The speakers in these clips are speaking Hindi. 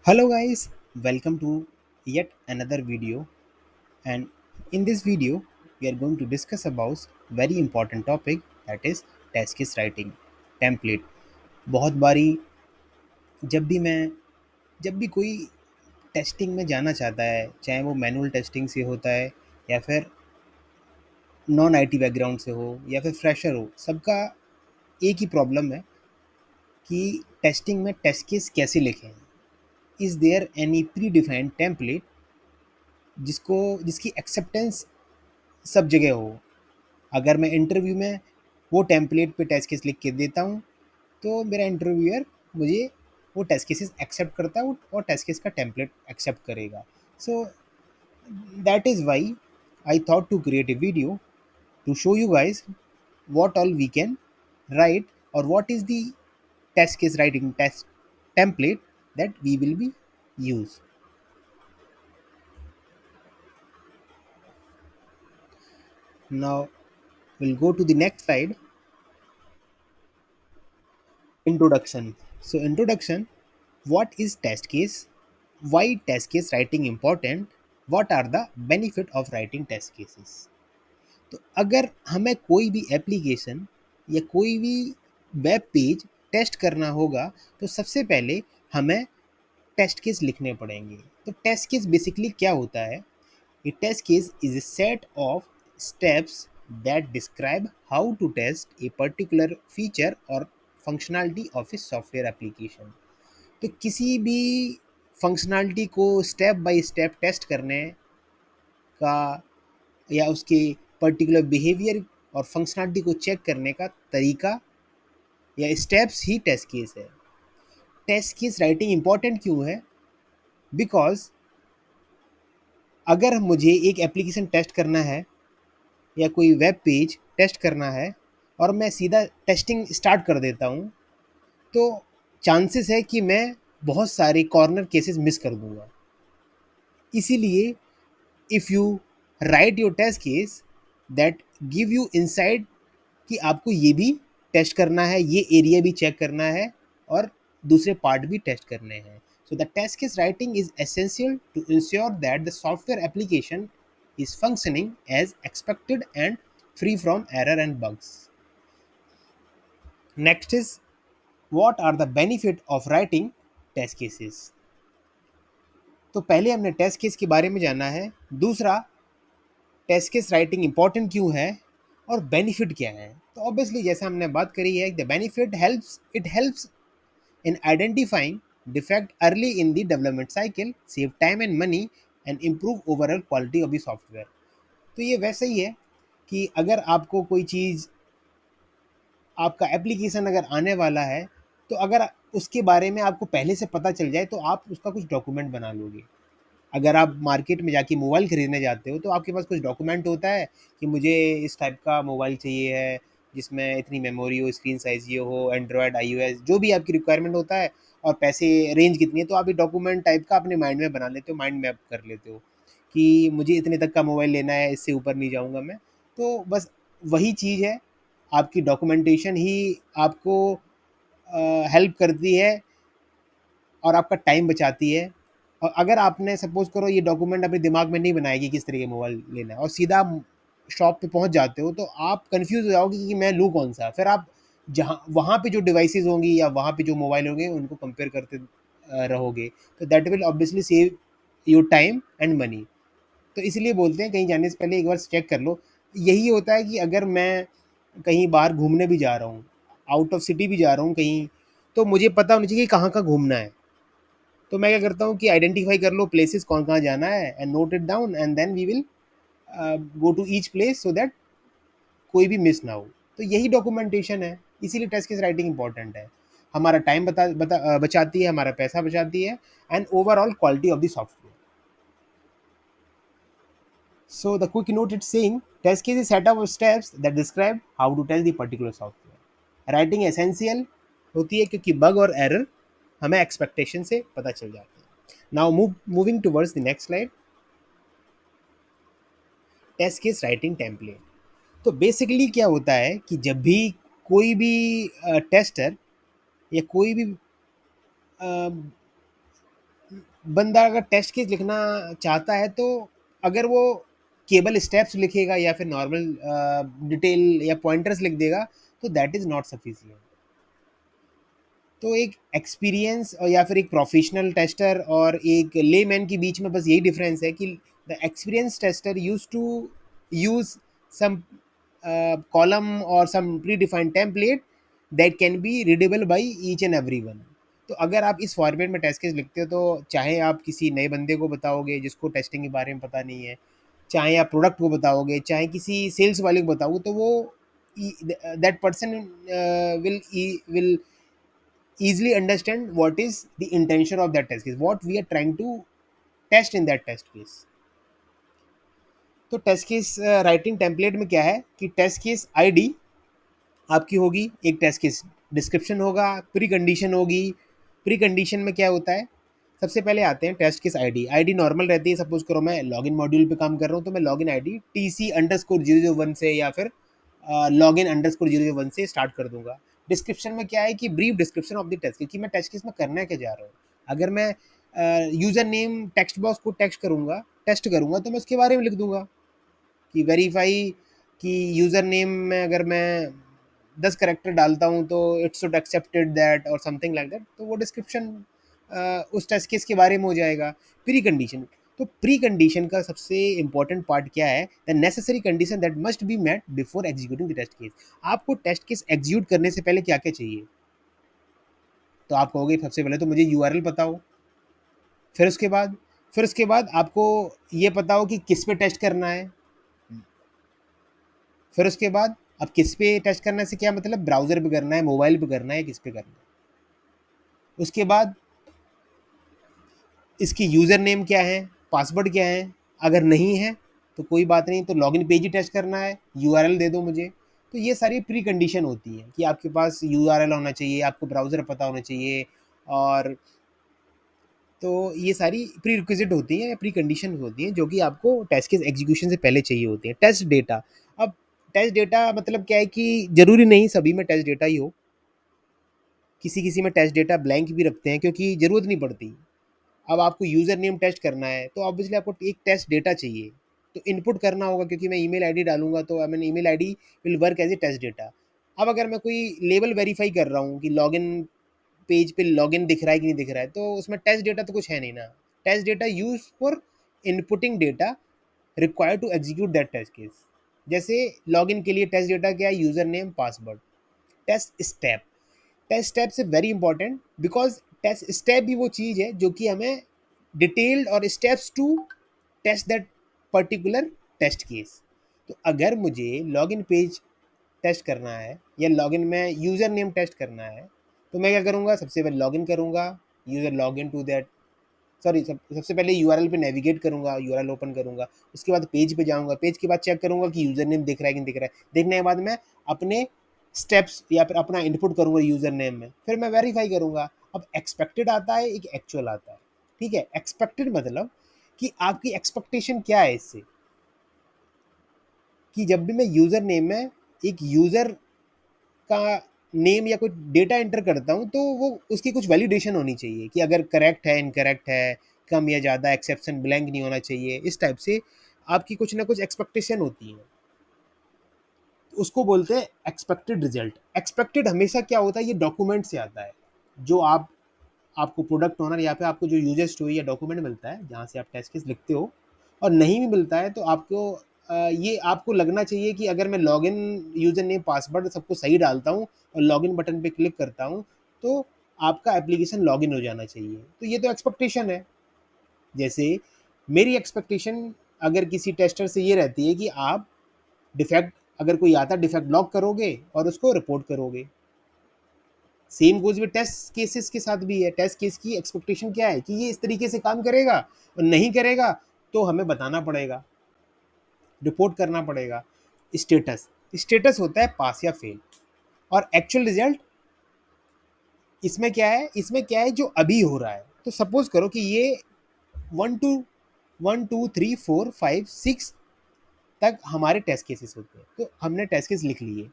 Hello guys, welcome to yet another video, and in this video we are going to discuss about very important topic, that is test case writing template. बहुत बारी जब भी कोई टेस्टिंग में जाना चाहता है, चाहे वो मैनुअल टेस्टिंग से होता है या फिर नॉन आईटी बैकग्राउंड से हो या फिर फ्रेशर हो, सबका एक ही प्रॉब्लम है कि टेस्टिंग में टेस्ट केस कैसे लिखें. Is there any predefined template जिसकी एक्सेप्टेंस सब जगह हो. अगर मैं इंटरव्यू में वो टेम्पलेट पे टेस्ट केस लिख के देता हूँ, तो मेरा इंटरव्यूअर मुझे वो टेस्ट केसेस एक्सेप्ट करता है और टेस्ट केस का टेम्पलेट एक्सेप्ट करेगा. So that is why I thought to create a video to show you guys what all we can write, or what is the test case writing test template that we will be use. Now we'll go to the next slide. Introduction. So introduction, what is test case, why test case writing important, what are the benefit of writing test cases. तो अगर हमें कोई भी एप्लीकेशन या कोई भी वेब पेज टेस्ट करना होगा, तो सबसे पहले हमें टेस्ट केस लिखने पड़ेंगे. तो टेस्ट केस बेसिकली क्या होता है? A test case is a set of steps that describe how to test a particular feature और functionality of a software application. तो किसी भी फंक्शनैलिटी को स्टेप बाय स्टेप टेस्ट करने का या उसके पर्टिकुलर बिहेवियर और फंक्शनैलिटी को चेक करने का तरीका या स्टेप्स ही टेस्ट केस है. टेस्ट केस राइटिंग इंपॉर्टेंट क्यों है? बिकॉज अगर मुझे एक एप्लीकेशन टेस्ट करना है या कोई वेब पेज टेस्ट करना है और मैं सीधा टेस्टिंग स्टार्ट कर देता हूँ, तो चांसेस है कि मैं बहुत सारे कॉर्नर केसेस मिस कर दूंगा. इसीलिए if you write your test case that give you insight कि आपको ये भी टेस्ट करना है, ये एरिया भी चेक करना है और दूसरे पार्ट भी टेस्ट करने हैं. So the test case writing is essential to ensure that the software application is functioning as expected and free from error and bugs. Next is, what are the benefit of writing test cases. तो पहले हमने टेस्ट केस के बारे में जाना है. दूसरा, टेस्ट केस राइटिंग इंपॉर्टेंट क्यों है और बेनिफिट क्या है. तो ऑब्वियसली जैसा हमने बात करी है, the benefit helps in identifying defect early in the development cycle, save time and money, and improve overall quality of the software. तो ये वैसे ही है कि अगर आपको कोई चीज़, आपका एप्लीकेशन अगर आने वाला है, तो अगर उसके बारे में आपको पहले से पता चल जाए, तो आप उसका कुछ डॉक्यूमेंट बना लोगे. अगर आप मार्केट में जाके मोबाइल खरीदने जाते हो, तो आपके पास कुछ डॉक्यूमेंट होता है कि मुझे इस टाइप का मोबाइल चाहिए है, जिसमें इतनी मेमोरी हो, स्क्रीन साइज़ ये हो, एंड्रॉयड, आईओएस, जो भी आपकी रिक्वायरमेंट होता है, और पैसे रेंज कितनी है, तो आप ये डॉक्यूमेंट टाइप का अपने माइंड में बना लेते हो, माइंड मैप कर लेते हो कि मुझे इतने तक का मोबाइल लेना है, इससे ऊपर नहीं जाऊँगा मैं. तो बस वही चीज़ है, आपकी डॉक्यूमेंटेशन ही आपको हेल्प करती है और आपका टाइम बचाती है. और अगर आपने सपोज़ करो ये डॉक्यूमेंट अपने दिमाग में नहीं बनाया कि किस तरह का मोबाइल लेना है, और सीधा शॉप पे पहुंच जाते हो, तो आप कंफ्यूज हो जाओगे कि मैं लूँ कौन-सा. फिर आप जहाँ वहाँ पे जो डिवाइसेज़ होंगी या वहाँ पे जो मोबाइल होंगे, उनको कंपेयर करते रहोगे. तो that will obviously save your time and money. तो इसलिए बोलते हैं कहीं जाने से पहले एक बार चेक कर लो. यही होता है कि अगर मैं कहीं बाहर घूमने भी जा रहा हूँ, आउट ऑफ सिटी भी जा रहा हूँ कहीं, तो मुझे पता होना चाहिए कि कहाँ-कहाँ घूमना है. तो मैं क्या करता हूँ कि आइडेंटिफाई कर लो प्लेसेस कौन कहाँ जाना है, and note it down, and then we will go to each place so that कोई भी मिस ना हो. तो यही डॉक्यूमेंटेशन है. इसीलिए टेस्ट केस राइटिंग इंपॉर्टेंट है. हमारा टाइम बचाती है, हमारा पैसा बचाती है, and overall quality of the software. So the quick note it's saying test case is set up of steps that describe how to test the particular software. Writing essential होती है क्योंकि बग और एरर हमें एक्सपेक्टेशन से पता चल जाते हैं. Now moving towards the next slide. Test case writing template. तो बेसिकली क्या होता है कि जब भी कोई भी टेस्टर या कोई भी बंदा अगर टेस्ट केस लिखना चाहता है तो अगर वो केवल स्टेप्स लिखेगा या फिर नॉर्मल डिटेल या पॉइंटर्स लिख देगा तो दैट इज़ नॉट सफिशिएंट। तो एक एक्सपीरियंस और या फिर एक प्रोफेशनल टेस्टर और एक लेमैन के बीच में बस यही डिफरेंस है कि the experience tester use to use some column और some predefined template that can be readable by each and every one. तो अगर आप इस फॉर्मेट में टेस्ट केस लिखते हो तो चाहे आप किसी नए बंदे को बताओगे जिसको टेस्टिंग के बारे में पता नहीं है, चाहे आप प्रोडक्ट को बताओगे, चाहे किसी सेल्स वाले को बताओगे, तो वो that person will easily understand what is the intention of that test case, what we are trying to test in that test case. तो टेस्ट केस राइटिंग टेम्पलेट में क्या है कि टेस्ट केस आईडी आपकी होगी, एक टेस्ट केस डिस्क्रिप्शन होगा, प्री कंडीशन होगी। प्री कंडीशन में क्या होता है, सबसे पहले आते हैं test case ID. ID normal रहती है, सपोज करो मैं लॉगिन मॉड्यूल पे काम कर रहा हूँ तो मैं लॉगिन आईडी TC_001 से या फिर login_001 से स्टार्ट कर दूंगा। डिस्क्रिप्शन में क्या है कि brief description of the test case, कि मैं टेस्ट केस में करना क्या जा रहा हूँ। अगर मैं यूजर नेम टेक्स्ट बॉक्स को टेस्ट करूंगा तो मैं उसके बारे में लिख दूंगा कि वेरीफाई कि यूज़र नेम में अगर मैं 10 करेक्टर डालता हूँ तो इट शुड एक्सेप्टेड दैट और समथिंग लाइक दैट, तो वो डिस्क्रिप्शन उस टेस्ट केस के बारे में हो जाएगा। प्री कंडीशन, तो प्री कंडीशन का सबसे इंपॉर्टेंट पार्ट क्या है, the necessary condition that must be met before executing the test case. आपको टेस्ट केस एग्जीक्यूट करने से पहले क्या क्या चाहिए, तो आप कहोगे सबसे पहले तो मुझे यूआरएल पता हो, फिर उसके बाद आपको ये पता हो कि किस पे टेस्ट करना है, फिर उसके बाद अब किस पे टेस्ट करने से क्या मतलब, ब्राउज़र पे करना है, मोबाइल पे करना है, किस पे करना है। उसके बाद इसकी यूज़र नेम क्या है, पासवर्ड क्या है, अगर नहीं है तो कोई बात नहीं, तो लॉगिन पेज ही टेस्ट करना है, यूआरएल दे दो मुझे। तो ये सारी प्री कंडीशन होती है कि आपके पास यूआरएल होना चाहिए, आपको ब्राउज़र पता होना चाहिए, और तो ये सारी प्री रिक्विजिट होती हैं या प्री कंडीशन होती हैं जो कि आपको टेस्ट केस एग्जीक्यूशन से पहले चाहिए होती हैं। टेस्ट डेटा, अब टेस्ट डेटा मतलब क्या है कि ज़रूरी नहीं सभी में टेस्ट डेटा ही हो, किसी किसी में टेस्ट डेटा ब्लैंक भी रखते हैं क्योंकि ज़रूरत नहीं पड़ती। अब आपको यूज़र नेम टेस्ट करना है तो ऑब्वियसली आपको एक टेस्ट डेटा चाहिए, तो इनपुट करना होगा क्योंकि मैं ईमेल आईडी डालूंगा तो I mean email ID will work as a test data. अब अगर मैं कोई लेवल वेरीफाई कर रहा हूँ कि लॉगिन पेज पे लॉगिन दिख रहा है कि नहीं दिख रहा है, तो उसमें टेस्ट डेटा तो कुछ है नहीं ना। Test data use for inputting data required to execute that test case. जैसे लॉगिन के लिए टेस्ट डेटा क्या है, user name password. Test step से very important, because test step भी वो चीज़ है जो कि हमें डिटेल्ड और steps to test that particular test case. तो अगर मुझे लॉगिन पेज टेस्ट करना है या लॉगिन में यूज़र नेम टेस्ट करना है तो मैं क्या करूँगा, सबसे पहले लॉगिन करूँगा, यूज़र लॉगिन टू दैट, सबसे पहले यूआरएल पे नेविगेट करूँगा, यूआरएल ओपन करूँगा, उसके बाद पेज पे जाऊँगा, पेज के बाद चेक करूँगा कि यूज़र नेम दिख रहा है कि नहीं दिख रहा है। देखने के बाद मैं अपने स्टेप्स या फिर अपना इनपुट करूँगा यूज़र नेम में, फिर मैं वेरीफाई करूँगा। अब एक्सपेक्टेड आता है, एक एक्चुअल आता है। ठीक है, एक्सपेक्टेड मतलब कि आपकी एक्सपेक्टेशन क्या है इससे, कि जब भी मैं यूज़र नेम में एक यूज़र का नेम या कोई डेटा एंटर करता हूँ तो वो उसकी कुछ वैलिडेशन होनी चाहिए कि अगर करेक्ट है, इनकरेक्ट है, कम या ज़्यादा, एक्सेप्शन ब्लैंक नहीं होना चाहिए, इस टाइप से आपकी कुछ ना कुछ एक्सपेक्टेशन होती है। उसको बोलते हैं एक्सपेक्टेड रिजल्ट। एक्सपेक्टेड हमेशा क्या होता है, ये डॉक्यूमेंट से आता है, जो आपको प्रोडक्ट ओनर या फिर आपको जो यूजर स्टोरी या डॉक्यूमेंट मिलता है जहाँ से आप टेस्ट केस लिखते हो, और नहीं भी मिलता है तो आपको ये आपको लगना चाहिए कि अगर मैं लॉगिन यूज़र नेम पासवर्ड सबको सही डालता हूँ और लॉगिन बटन पे क्लिक करता हूँ तो आपका एप्लीकेशन लॉगिन हो जाना चाहिए। तो ये तो एक्सपेक्टेशन है। जैसे मेरी एक्सपेक्टेशन अगर किसी टेस्टर से ये रहती है कि आप डिफेक्ट, अगर कोई आता डिफेक्ट लॉग करोगे और उसको रिपोर्ट करोगे। Same goes with test cases के साथ भी है। टेस्ट केस की एक्सपेक्टेशन क्या है कि ये इस तरीके से काम करेगा, और नहीं करेगा तो हमें बताना पड़ेगा, रिपोर्ट करना पड़ेगा। स्टेटस, स्टेटस होता है पास या फेल, और एक्चुअल रिजल्ट इसमें क्या है जो अभी हो रहा है। तो सपोज करो कि ये 1 2 3 4 5 6 तक हमारे टेस्ट केसेस होते हैं, तो हमने टेस्ट केस लिख लिए।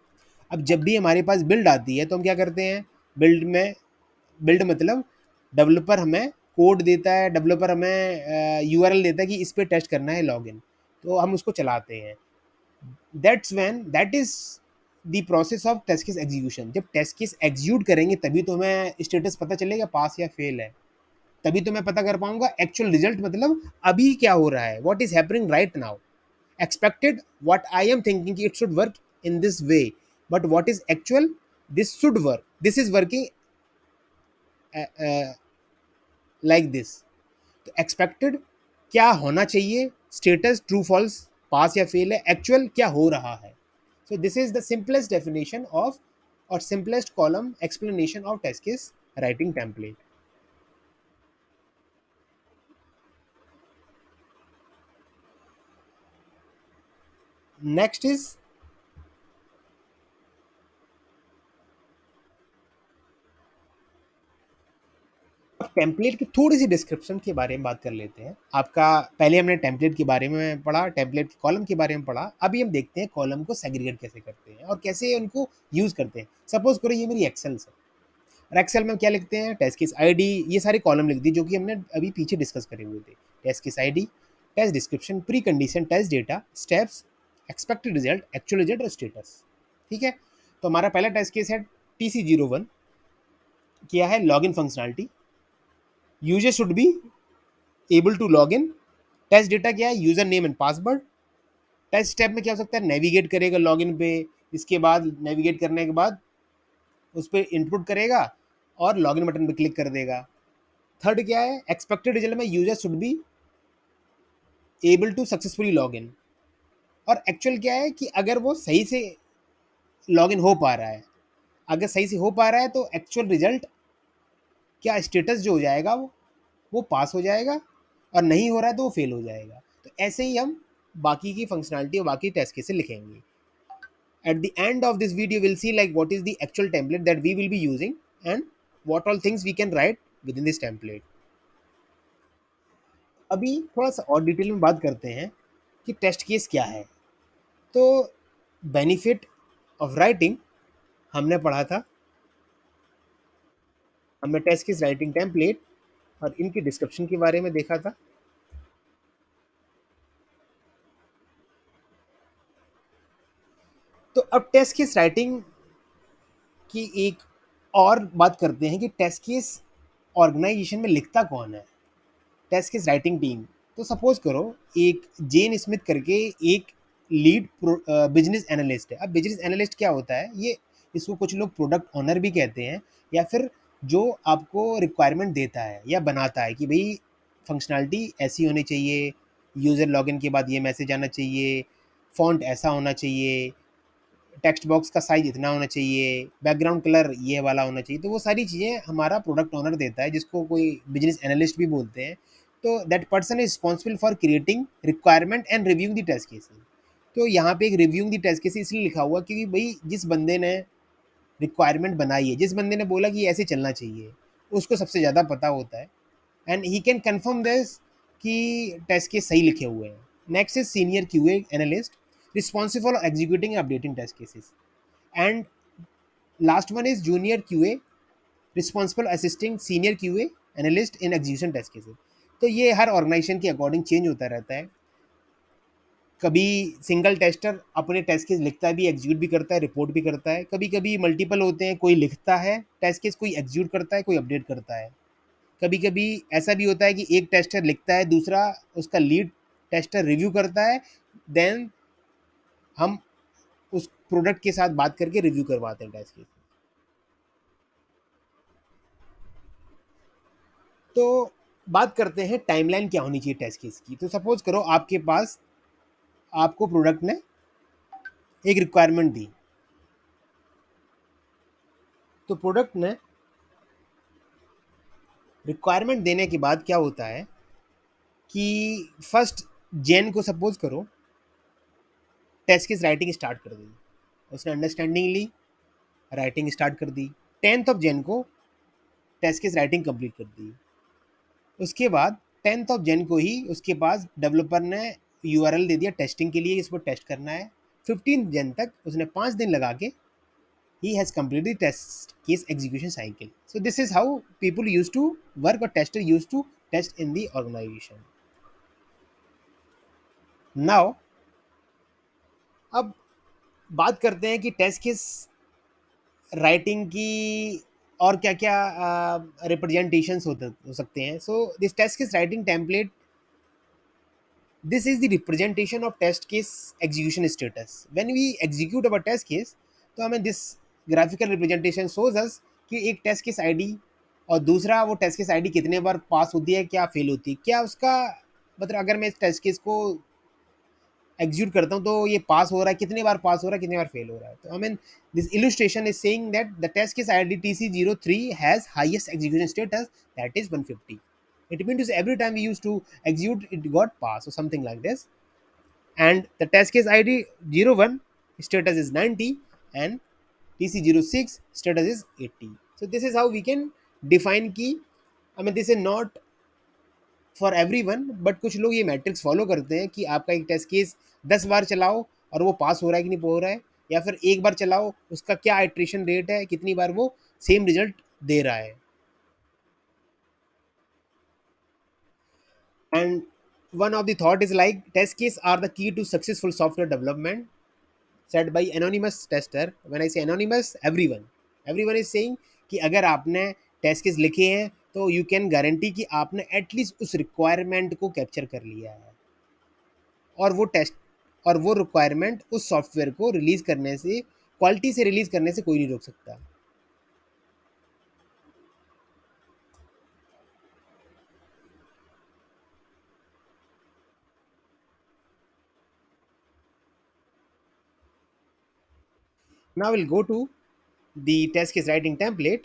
अब जब भी हमारे पास बिल्ड आती है तो हम क्या करते हैं, बिल्ड मतलब डेवलपर हमें कोड देता है डेवलपर, हमें यूआरएल देता है कि इस पे टेस्ट करना है लॉगिन, तो हम उसको चलाते हैं। That is the process of test case execution. जब टेस्ट केस एग्जीक्यूट करेंगे तभी तो हमें स्टेटस पता चलेगा पास या फेल है, तभी तो मैं पता कर पाऊंगा एक्चुअल रिजल्ट, मतलब अभी क्या हो रहा है, what is happening right now. Expected what I am thinking it should work in this way, but what is actual, this should work, this is working like this. तो एक्सपेक्टेड क्या होना चाहिए, स्टेटस ट्रू फॉल्स पास या फेल है, एक्चुअल क्या हो रहा है। So this is the simplest definition of or simplest column explanation of test case writing template. Next is template की थोड़ी सी डिस्क्रिप्शन के बारे में बात कर लेते हैं। आपका पहले हमने टेम्पलेट के बारे में पढ़ा, टेम्पलेट कॉलम के बारे में पढ़ा, अभी हम देखते हैं कॉलम को सेग्रीगेट कैसे करते हैं और कैसे उनको यूज़ करते हैं। सपोज करो ये मेरी एक्सेल है, और एक्सेल में क्या लिखते हैं, टेस्ट केस आईडी, ये सारे कॉलम लिख दी जो कि हमने अभी पीछे डिस्कस करे हुए थे। Test case ID, test description, pre condition, test data, steps, expected result, actual result और स्टेटस। ठीक है, तो हमारा पहला टेस्ट केस है TC01, क्या है, log in functionality, user should be able to log in. Test data क्या है, user name and password. Test step में क्या हो सकता है, नेविगेट करेगा लॉगिन पे, इसके बाद नेविगेट करने के बाद उस पर इनपुट करेगा और लॉगिन बटन पे क्लिक कर देगा। थर्ड क्या है, एक्सपेक्टेड रिजल्ट में user should be able to successfully log in. और एक्चुअल क्या है कि अगर वो सही से लॉग इन हो पा रहा है, अगर सही से हो पा रहा है तो एक्चुअल रिजल्ट क्या स्टेटस जो हो जाएगा वो पास हो जाएगा, और नहीं हो रहा है तो वो फेल हो जाएगा। तो ऐसे ही हम बाकी की फंक्शनलिटी और बाकी टेस्ट केसेस लिखेंगे। At the end of this video, we'll see like what is the actual template that we will be using and what all things we can write within this template. अभी थोड़ा सा और डिटेल में बात करते हैं कि टेस्ट केस क्या है। तो बेनिफिट ऑफ राइटिंग हमने पढ़ा था, हमने टेस्ट केस राइटिंग टेम्पलेट और इनकी डिस्क्रिप्शन के बारे में देखा था। तो अब टेस्ट केस राइटिंग की एक और बात करते हैं कि टेस्ट केस ऑर्गेनाइजेशन में लिखता कौन है, टेस्ट केस राइटिंग टीम। तो सपोज करो एक जेन स्मिथ करके एक लीड बिजनेस एनालिस्ट है। अब बिजनेस एनालिस्ट क्या होता है, ये इसको कुछ लोग प्रोडक्ट ओनर भी कहते हैं, या फिर जो आपको रिक्वायरमेंट देता है या बनाता है कि भाई फंक्शनलिटी ऐसी होनी चाहिए, यूज़र लॉगिन के बाद ये मैसेज आना चाहिए, फॉन्ट ऐसा होना चाहिए, टेक्स्ट बॉक्स का साइज इतना होना चाहिए, बैकग्राउंड कलर ये वाला होना चाहिए। तो वो सारी चीज़ें हमारा प्रोडक्ट ओनर देता है, जिसको कोई बिजनेस एनालिस्ट भी बोलते हैं। तो that person is responsible for creating requirement and reviewing the test cases. तो यहाँ पे एक रिव्यूइंग द टेस्ट केसेस इसलिए लिखा हुआ क्योंकि भाई जिस बंदे ने रिक्वायरमेंट बनाई है, जिस बंदे ने बोला कि ऐसे चलना चाहिए, उसको सबसे ज़्यादा पता होता है, and he can confirm this कि टेस्ट केस सही लिखे हुए हैं। Next is senior QA analyst, responsible for executing and updating test cases. And last one is junior QA, responsible assisting senior QA analyst in execution test cases. तो ये हर ऑर्गेनाइजेशन के अकॉर्डिंग चेंज होता रहता है। कभी सिंगल टेस्टर अपने टेस्ट केस लिखता है भी, एग्जीक्यूट भी करता है, रिपोर्ट भी करता है। कभी कभी मल्टीपल होते हैं, कोई लिखता है टेस्ट केस, कोई एग्जीक्यूट करता है, कोई अपडेट करता है। कभी कभी ऐसा भी होता है कि एक टेस्टर लिखता है, दूसरा उसका लीड टेस्टर रिव्यू करता है, देन हम उस प्रोडक्ट के साथ बात करके रिव्यू करवाते हैं टेस्ट केस। तो बात करते हैं टाइमलाइन क्या होनी चाहिए टेस्ट केस की। तो सपोज करो आपके पास, आपको प्रोडक्ट ने एक रिक्वायरमेंट दी, तो प्रोडक्ट ने रिक्वायरमेंट देने के बाद क्या होता है कि फर्स्ट जेन को सपोज करो टेस्ट केस राइटिंग स्टार्ट कर दी, उसने अंडरस्टैंडिंग ली, राइटिंग स्टार्ट कर दी। 10th ऑफ जेन को टेस्ट केस राइटिंग कंप्लीट कर दी। उसके बाद 10th ऑफ जेन को ही उसके पास डेवलपर ने URL दे दिया टेस्टिंग के लिए, इसको टेस्ट करना है। 15 जेन तक उसने 5 दिन लगा के he has completed the test case execution cycle. So this is how people used to work, or tester used to test in the organization. Now अब बात करते हैं कि टेस्ट केस राइटिंग की और क्या क्या रिप्रेजेंटेशंस हो सकते हैं. So this test case writing template, this is the representation of test case execution status. When we execute our test case, तो हमें this graphical representation shows us कि एक टेस्ट केस आईडी और दूसरा वो टेस्ट केस आईडी कितने बार पास होती है, क्या फेल होती है, क्या उसका मतलब अगर मैं इस टेस्ट केस को एग्जीक्यूट करता हूँ तो ये पास हो रहा है, कितने बार पास हो रहा है, कितने बार फेल हो रहा है. तो I mean this illustration is saying that the test case ID TC03 has highest execution status, that is 150. It means every time we used to execute, it got pass or something like this. And the test case ID 01 status is 90, and TC06 status is 80. So this is how we can define key. I mean, this is not for every one, but कुछ लोग ये मैट्रिक्स फॉलो करते हैं कि आपका एक टेस्ट केस 10 बार चलाओ और वो पास हो रहा है कि नहीं हो रहा है, या फिर एक बार चलाओ उसका क्या आइट्रेशन रेट है, कितनी बार वो सेम रिजल्ट दे रहा है. And one of the thought is like test case are the key to successful software development, said by anonymous tester. When I say anonymous, everyone is saying कि अगर आपने टेस्ट केस लिखे हैं तो यू कैन गारंटी कि आपने एटलीस्ट उस रिक्वायरमेंट को कैप्चर कर लिया है, और वो टेस्ट और वो रिक्वायरमेंट उस सॉफ्टवेयर को रिलीज करने से, क्वालिटी से रिलीज करने से कोई नहीं रोक सकता. Now will go to the test case writing template.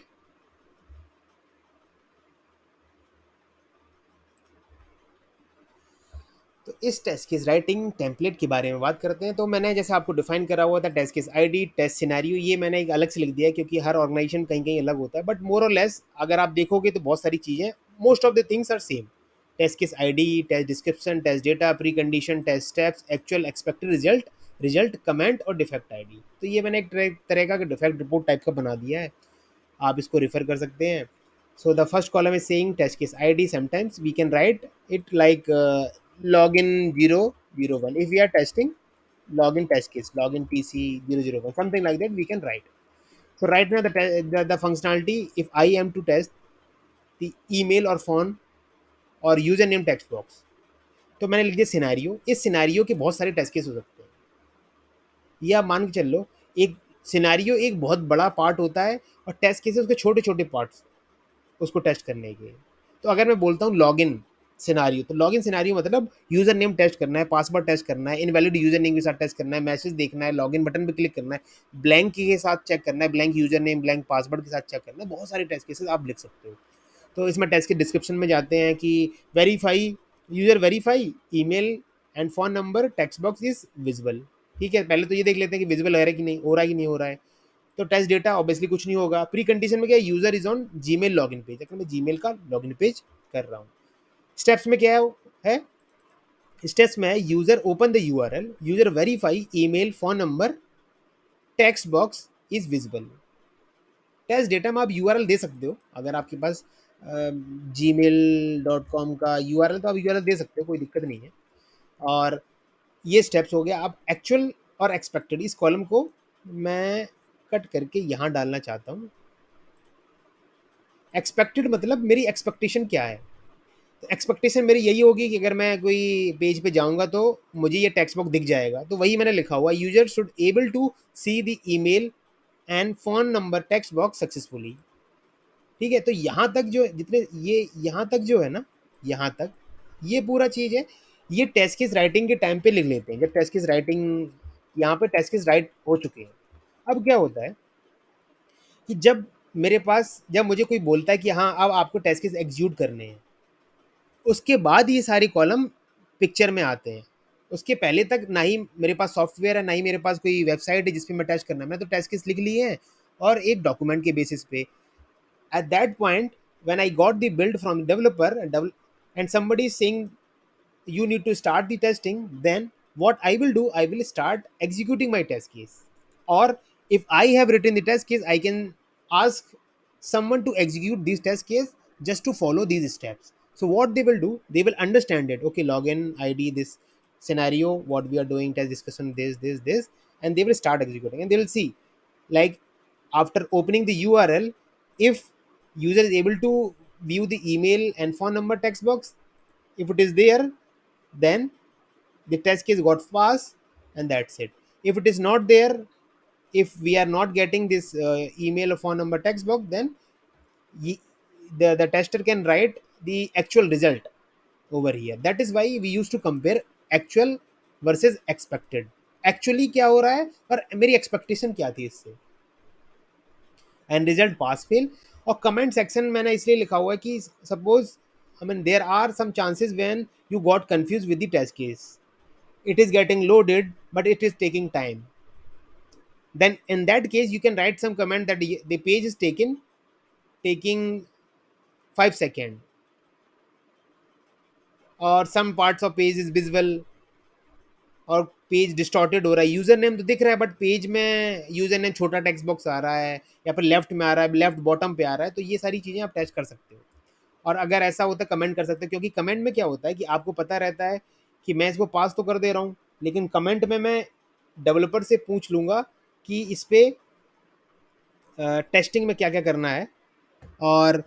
तो इस टेस्ट केस राइटिंग टेम्पलेट के बारे में बात करते हैं. तो मैंने जैसे आपको डिफाइन करा हुआ था test case ID, test scenario, ये मैंने एक अलग से लिख दिया है क्योंकि हर ऑर्गेनाइजेशन कहीं कहीं अलग होता है, बट मोर और लेस अगर आप देखोगे तो बहुत सारी चीज़ें, most of the things are same. Test case ID, test description, test data, pre condition, test steps, actual expected result, result comment और डिफेक्ट आईडी. तो ये मैंने एक तरह का डिफेक्ट रिपोर्ट टाइप का बना दिया है, आप इसको रेफर कर सकते हैं. So the first column is saying test case ID. Sometimes we can write it like login 001. If we are testing login test case, login TC 001, something like that we can write. So right now the functionality, if I am to test the email or phone or username text box, तो मैंने लिख दिया सिनेरियो. इस सिनेरियो के बहुत सारे टेस्ट केस हो सकते हैं. ये आप मान के चल लो, एक सिनेरियो एक बहुत बड़ा पार्ट होता है और टेस्ट केसेस उसके छोटे छोटे पार्ट्स उसको टेस्ट करने के. तो अगर मैं बोलता हूँ लॉगिन सिनारियो, तो लॉगिन सिनारियो मतलब यूजर नेम टेस्ट करना है, पासवर्ड टेस्ट करना है, इनवैलिड यूजर नेम के साथ टेस्ट करना है, मैसेज देखना है, लॉगिन बटन पे क्लिक करना है, ब्लैंक के साथ चेक करना है, blank user name, blank password के साथ चेक करना है. बहुत सारे टेस्ट केसेस आप लिख सकते हो. तो इसमें टेस्ट के डिस्क्रिप्शन में जाते हैं कि verify user, verify email and phone number text box is visible. ठीक है, पहले तो ये देख लेते हैं कि विजिबल है कि नहीं हो रहा है, कि नहीं हो रहा है. तो टेस्ट डेटा ऑब्वियसली कुछ नहीं होगा. प्री कंडीशन में क्या है, user is on Gmail login page, अगर मैं जीमेल का लॉगिन पेज कर रहा हूँ. स्टेप्स में क्या है, स्टेप्स में है user open the URL, user verify email phone number, text box is visible. Test data में आप यूआरएल दे सकते हो, अगर आपके पास gmail.com का यूआरएल तो आप यूआरएल दे सकते हो, कोई दिक्कत नहीं है. और ये स्टेप्स हो गया. आप एक्चुअल और एक्सपेक्टेड, इस कॉलम को मैं कट करके यहाँ डालना चाहता हूँ. एक्सपेक्टेड मतलब मेरी एक्सपेक्टेशन क्या है. तो एक्सपेक्टेशन मेरी यही होगी कि अगर मैं कोई पेज पे जाऊंगा तो मुझे ये टेक्स्ट बॉक्स दिख जाएगा. तो वही मैंने लिखा हुआ, user should able to see the email and phone number text box successfully. ठीक है, तो यहाँ तक जो जितने ये यहाँ तक जो है ना, यहाँ तक ये पूरा चीज़ है, ये टेस्ट केस राइटिंग के टाइम पे लिख लेते हैं. जब टेस्ट केस राइटिंग, यहाँ पे टेस्ट केस राइट हो चुके हैं. अब क्या होता है कि जब मुझे कोई बोलता है कि हाँ अब आपको टेस्ट केस एग्जीक्यूट करने हैं, उसके बाद ये सारे कॉलम पिक्चर में आते हैं. उसके पहले तक ना ही मेरे पास सॉफ्टवेयर है, ना ही मेरे पास कोई वेबसाइट है जिस पे मैं टेस्ट करना है. मैं तो टेस्ट केस लिख लिए हैं और एक डॉक्यूमेंट के बेसिस पे. At that point when I got the build from developer and somebody is saying you need to start the testing, then what I will do, I will start executing my test case. और If I have written the test case, I can ask someone to execute this test case just to follow these steps. So what they will do, they will understand it. Okay, login ID, this scenario, what we are doing, test discussion, this, and they will start executing, and they will see, like, after opening the URL, if user is able to view the email and phone number text box, if it is there, then the test case got passed, and that's it. If it is not there, if we are not getting this email or phone number text box, then ye- the tester can write the actual result over here. That is why we used to compare actual versus expected. Actually क्या हो रहा है और मेरी एक्सपेक्टेशन क्या थी इससे, एंड रिजल्ट पास फेल. और कमेंट सेक्शन मैंने इसलिए लिखा हुआ है कि suppose, I mean, there are some chances when you got confuse with the test case, it is getting loaded but it is taking time, then in that case you can write some comment that the page is taking 5 seconds, or some parts of page is visible, और पेज डिस्टॉर्टेड हो रहा है, यूजर नेम तो दिख रहा है बट पेज में यूजर नेम छोटा टेक्स्ट बॉक्स आ रहा है, या फिर लेफ्ट में आ रहा है, लेफ्ट बॉटम पे आ रहा है. तो ये सारी चीज़ें आप टेस्ट कर सकते हो. और अगर ऐसा होता है कमेंट कर सकते हो, क्योंकि कमेंट में क्या होता है कि आपको पता रहता है कि मैं इसको पास तो कर दे रहा हूँ, लेकिन कमेंट में मैं डेवलपर से पूछ लूँगा कि इस पे टेस्टिंग में क्या क्या करना है. और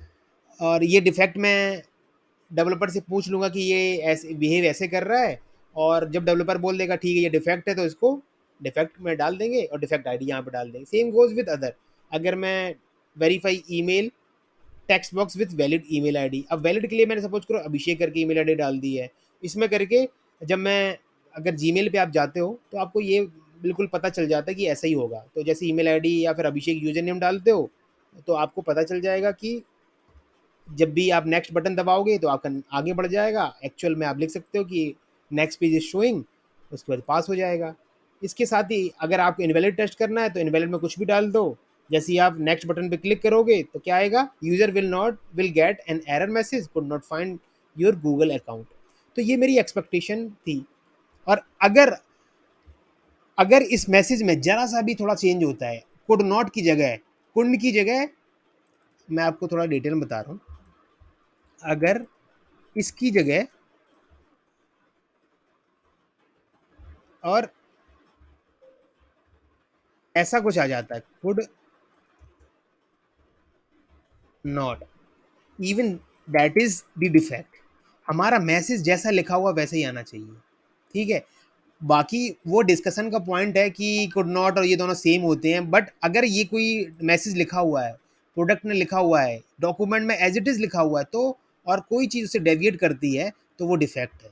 ये डिफेक्ट मैं डेवलपर से पूछ लूँगा कि ये ऐसे बिहेव ऐसे कर रहा है, और जब डेवलपर बोल देगा ठीक है ये डिफेक्ट है, तो इसको डिफेक्ट में डाल देंगे और डिफेक्ट आईडी यहाँ पे डाल देंगे. Same goes with other. अगर मैं verify email text box with valid email ID, अब वैलिड के लिए मैंने सपोज करो अभिषेक करके ईमेल आईडी डाल दी है, इसमें करके जब मैं, अगर जीमेल पे आप जाते हो तो आपको ये बिल्कुल पता चल जाता है कि ऐसा ही होगा. तो जैसे ईमेल आईडी या फिर अभिषेक यूजर नेम डालते हो, तो आपको पता चल जाएगा कि जब भी आप नेक्स्ट बटन दबाओगे तो आपका आगे बढ़ जाएगा. एक्चुअल में आप लिख सकते हो कि नेक्स्ट पेज इज शोइंग, उसके बाद पास हो जाएगा. इसके साथ ही अगर आपको इनवैलिड टेस्ट करना है तो इनवैलिड में कुछ भी डाल दो. जैसे ही आप नेक्स्ट बटन पे क्लिक करोगे तो क्या आएगा, user will get an error message, could not find your Google account. तो ये मेरी एक्सपेक्टेशन थी. और अगर अगर इस मैसेज में जरा सा भी थोड़ा चेंज होता है, कुड नॉट की जगह कुंड की जगह, मैं आपको थोड़ा डिटेल में बता रहा हूँ, अगर इसकी जगह और ऐसा कुछ आ जाता है, could not, even that is the defect. हमारा मैसेज जैसा लिखा हुआ वैसे ही आना चाहिए. ठीक है. बाकी वो डिस्कशन का पॉइंट है कि कुड नॉट और ये दोनों सेम होते हैं, बट अगर ये कोई मैसेज लिखा हुआ है, प्रोडक्ट में लिखा हुआ है, डॉक्यूमेंट में एज इट इज़ लिखा हुआ है, तो और कोई चीज़ उसे डेविएट करती है तो वो डिफेक्ट है.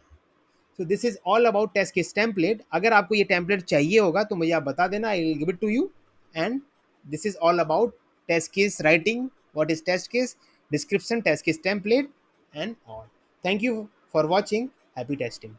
So this is all about test case template. अगर आपको ये टेम्पलेट चाहिए होगा तो मुझे आप बता देना, I will give it to you. And this is all about test case writing, what is test case, description, test case template, and all. Thank you for watching. Happy testing.